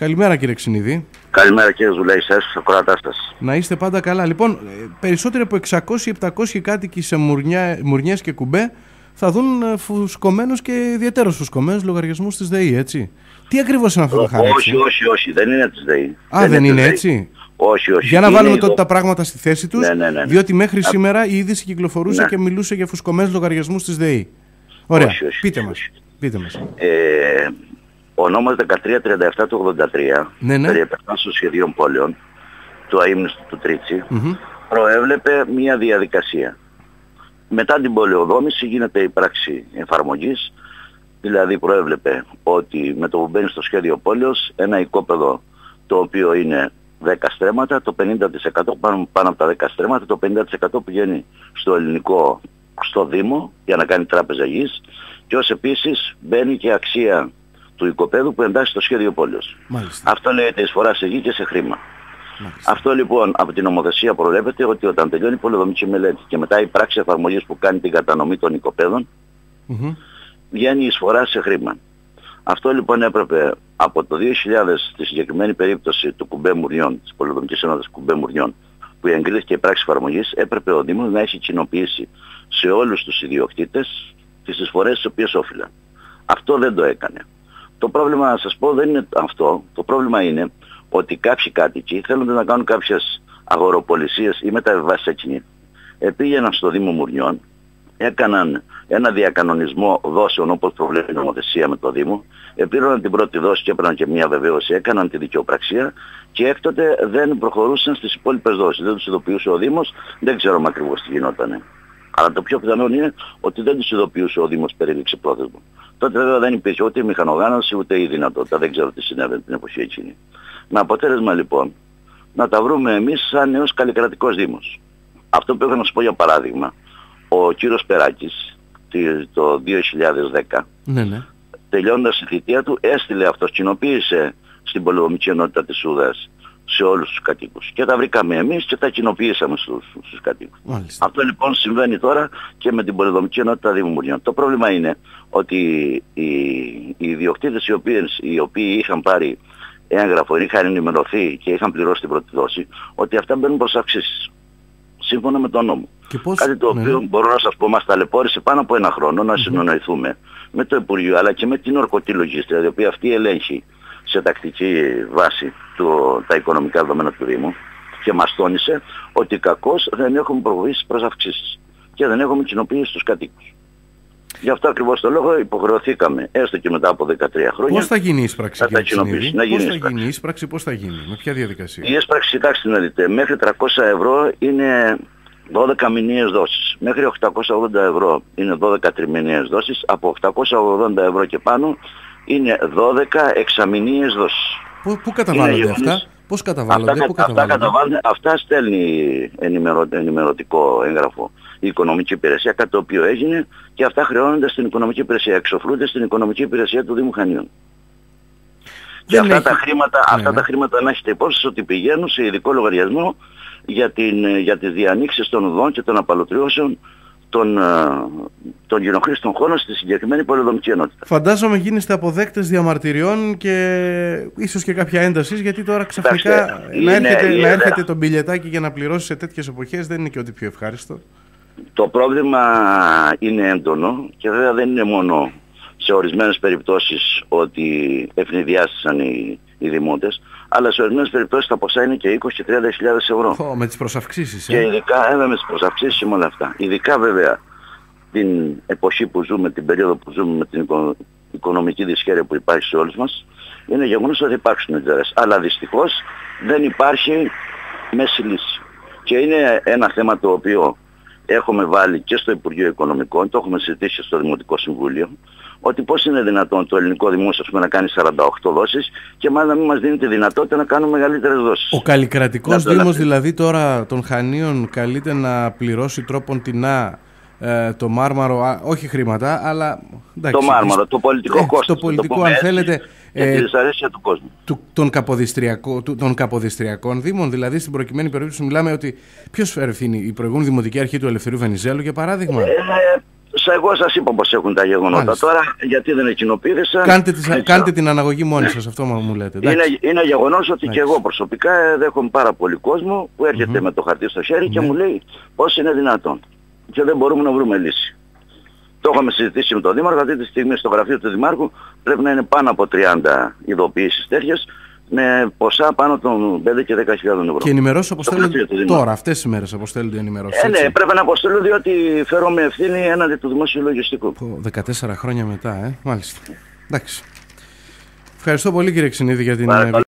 Καλημέρα κύριε Ξινίδη. Καλημέρα κύριε Ζουλέη, σας, ακροατάς σας. Να είστε πάντα καλά. Λοιπόν, περισσότεροι από 600-700 κάτοικοι σε Μουρνιές και Κουμπέ θα δουν φουσκωμένους και ιδιαίτερως φουσκωμένους λογαριασμούς της ΔΕΗ, έτσι. Τι ακριβώς είναι αυτό το χάρτη? Όχι, δεν είναι της ΔΕΗ. Δεν είναι έτσι. Όχι. Για να βάλουμε τότε τα πράγματα στη θέση τους, ναι. διότι μέχρι σήμερα η είδηση κυκλοφορούσε και μιλούσε για φουσκωμένους λογαριασμούς της ΔΕΗ. Ωραία, όχι. Πείτε μας. Ο νόμος 1337 του 83, περί επεκτάσεως σχεδίων πόλεων, του αείμνηστου του Τρίτσι, προέβλεπε μια διαδικασία. Μετά την πολεοδόμηση γίνεται η πράξη εφαρμογής, δηλαδή προέβλεπε ότι με το που μπαίνει στο σχέδιο πόλεως, ένα οικόπεδο το οποίο είναι 10 στρέμματα, το 50% πάνω από τα 10 στρέμματα, το 50% πηγαίνει στο ελληνικό, στο Δήμο, για να κάνει τράπεζα γης, και ως επίσης μπαίνει και αξία του οικοπαίδου που εντάσσει στο σχέδιο πόλεως. Αυτό λέγεται εισφορά σε γη και σε χρήμα. Αυτό λοιπόν από την νομοθεσία προβλέπεται ότι όταν τελειώνει η πολεοδομική μελέτη και μετά η πράξη εφαρμογής που κάνει την κατανομή των οικοπαίδων, βγαίνει η εισφορά σε χρήμα. Αυτό λοιπόν έπρεπε από το 2000, στη συγκεκριμένη περίπτωση του Κουμπέ Μουρνιών, της πολεοδομικής ενότητας Κουμπέ Μουρνιών, που εγκρίθηκε η πράξη εφαρμογής, έπρεπε ο Δήμος να έχει κοινοποιήσει σε όλους τους ιδιοκτήτες τις εισφορές τις οποίες όφυλαν. Αυτό δεν το έκανε. Το πρόβλημα, να σας πω, δεν είναι αυτό. Το πρόβλημα είναι ότι κάποιοι κάτοικοι θέλουν να κάνουν κάποιες αγοροπολισίες ή μεταβιβάσεις εκεί. Πήγαιναν στο Δήμο Μουρνιών, έκαναν ένα διακανονισμό δόσεων όπως προβλέπει η νομοθεσία με το Δήμο, επήρωναν την πρώτη δόση και έπαιρναν και μια βεβαίωση, έκαναν τη δικαιοπραξία και έκτοτε δεν προχωρούσαν στις υπόλοιπες δόσεις. Δεν τους ειδοποιούσε ο Δήμος, δεν ξέρουμε ακριβώς τι γινότανε. Αλλά το πιο πιθανό είναι ότι δεν τους ειδοποιούσε ο Δήμος περί ληξιπρόθεσμου. Τότε βέβαια δεν υπήρχε ούτε η μηχανογάνωση ούτε η δυνατότητα. Δεν ξέρω τι συνέβαινε την εποχή εκείνη. Με αποτέλεσμα λοιπόν να τα βρούμε εμείς σαν νέος καλλικρατικός Δήμος. Αυτό που έχω να σας πω για παράδειγμα, ο κύριος Περάκης το 2010, τελειώνοντας τη θητεία του, έστειλε αυτός, κοινοποίησε στην πολεοδομική ενότητα της Σούδας σε όλους τους κατοίκους. Και τα βρήκαμε εμείς και τα κοινοποιήσαμε στους κατοίκους. Αυτό λοιπόν συμβαίνει τώρα και με την πολεοδομική ενότητα Δήμου Μουρνιών. Το πρόβλημα είναι ότι οι ιδιοκτήτες οι οποίοι είχαν πάρει έγγραφο, είχαν ενημερωθεί και είχαν πληρώσει την πρώτη δόση, ότι αυτά μπαίνουν προς αυξήσεις. Σύμφωνα με τον νόμο. Κάτι το οποίο μπορώ να σας πω μας ταλαιπώρησε πάνω από ένα χρόνο να συνονοηθούμε με το Υπουργείο αλλά και με την ορκωτή λογίστρια, η οποία αυτή ελέγχει σε τακτική βάση τα οικονομικά δεδομένα του Δήμου και μας τόνισε ότι κακώς δεν έχουμε προχωρήσει προς αυξήσεις και δεν έχουμε κοινοποιήσει στους κατοίκους. Γι' αυτό ακριβώς το λόγο υποχρεωθήκαμε, έστω και μετά από 13 χρόνια. Πώς θα γίνει η ίσπραξη, κύριε Ξινίδη? Πώς θα γίνει η ίσπραξη, πώς θα γίνει, με ποια διαδικασία? Η ίσπραξη, κοιτάξτε να δείτε, μέχρι 300 ευρώ είναι 12 μηνιαίες δόσεις. Μέχρι 880 ευρώ είναι 12 τριμηνιαίες δόσεις. Από 880 ευρώ και πάνω είναι 12 εξαμηνιαίες δόσεις. Πού καταβάλλονται αυτά? Πώς καταβάλλονται? Αυτά στέλνει ενημερωτικό έγγραφο η οικονομική υπηρεσία, κάτι το οποίο έγινε, και αυτά χρεώνονται στην οικονομική υπηρεσία, εξοφλούνται στην οικονομική υπηρεσία του Δήμου Χανίων. Και αυτά τα χρήματα να έχετε υπόψη ότι πηγαίνουν σε ειδικό λογαριασμό για τις διανοίξεις των οδών και των απαλωτριώσεων των γενοχρήστων χώρων στη συγκεκριμένη πολεοδομική ενότητα. Φαντάζομαι γίνεστε αποδέκτες διαμαρτυριών και ίσως και κάποια ένταση, γιατί τώρα ξαφνικά να έρχεται το μπιλιετάκι για να πληρώσει σε τέτοιες εποχές δεν είναι και ό,τι πιο ευχάριστο. Το πρόβλημα είναι έντονο και βέβαια δεν είναι μόνο σε ορισμένες περιπτώσεις ότι ευνηδιάστησαν οι δημότες, αλλά σε ορισμένες περιπτώσεις τα ποσά είναι και 20 και 30 χιλιάδες ευρώ. Με τις προσαυξήσεις. Και ειδικά με τις προσαυξήσεις και με όλα αυτά. Ειδικά βέβαια την εποχή που ζούμε, την περίοδο που ζούμε με την οικονομική δυσχέρεια που υπάρχει σε όλους μας, είναι γεγονός ότι υπάρξουν εντζαρές. Αλλά δυστυχώς δεν υπάρχει μέση λύση. Και είναι ένα θέμα το οποίο έχουμε βάλει και στο Υπουργείο Οικονομικών, το έχουμε συζητήσει στο Δημοτικό Συμβούλιο, ότι πώς είναι δυνατόν το ελληνικό δημόσιο να κάνει 48 δόσεις και μάλλον να μην μας δίνει τη δυνατότητα να κάνουμε μεγαλύτερες δόσεις. Ο καλλικρατικός Δήμος δηλαδή τώρα των Χανίων καλείται να πληρώσει τρόπον τεινά το μάρμαρο, όχι χρήματα, αλλά εντάξει, το μάρμαρο, το πολιτικό κόστος. Το πολιτικό, αν θέλετε, τη δυσαρέσκεια του κόσμου. Των καποδιστριακών δήμων, δηλαδή στην προκειμένη περίπτωση μιλάμε ότι ποιος φέρει ευθύνη, η προηγούμενη Δημοτική Αρχή του Ελευθερίου Βενιζέλου, για παράδειγμα. Σε εγώ σας είπα πως έχουν τα γεγονότα. Μάλιστα. Τώρα γιατί δεν κοινοποίησαν. Κάντε την αναγωγή μόνοι σας, αυτό μου λέτε. Είναι γεγονός ότι και εγώ προσωπικά δέχομαι πάρα πολύ κόσμο που έρχεται με το χαρτί στο χέρι και μου λέει πώς είναι δυνατόν. Και δεν μπορούμε να βρούμε λύση. Το είχαμε συζητήσει με τον Δήμαρχο. Αυτή τη στιγμή στο γραφείο του Δημάρχου πρέπει να είναι πάνω από 30 ειδοποιήσεις τέτοιες με ποσά πάνω των 5 και 10.000 ευρώ. Και ενημερώσεις αποστέλλονται τώρα, αυτές τις μέρες αποστέλλονται ενημερώσεις. Ναι, πρέπει να αποστέλω διότι φέρομαι ευθύνη έναντι του δημόσιου λογιστικού. 14 χρόνια μετά, μάλιστα. Εντάξει. Ευχαριστώ πολύ κύριε Ξινίδη για την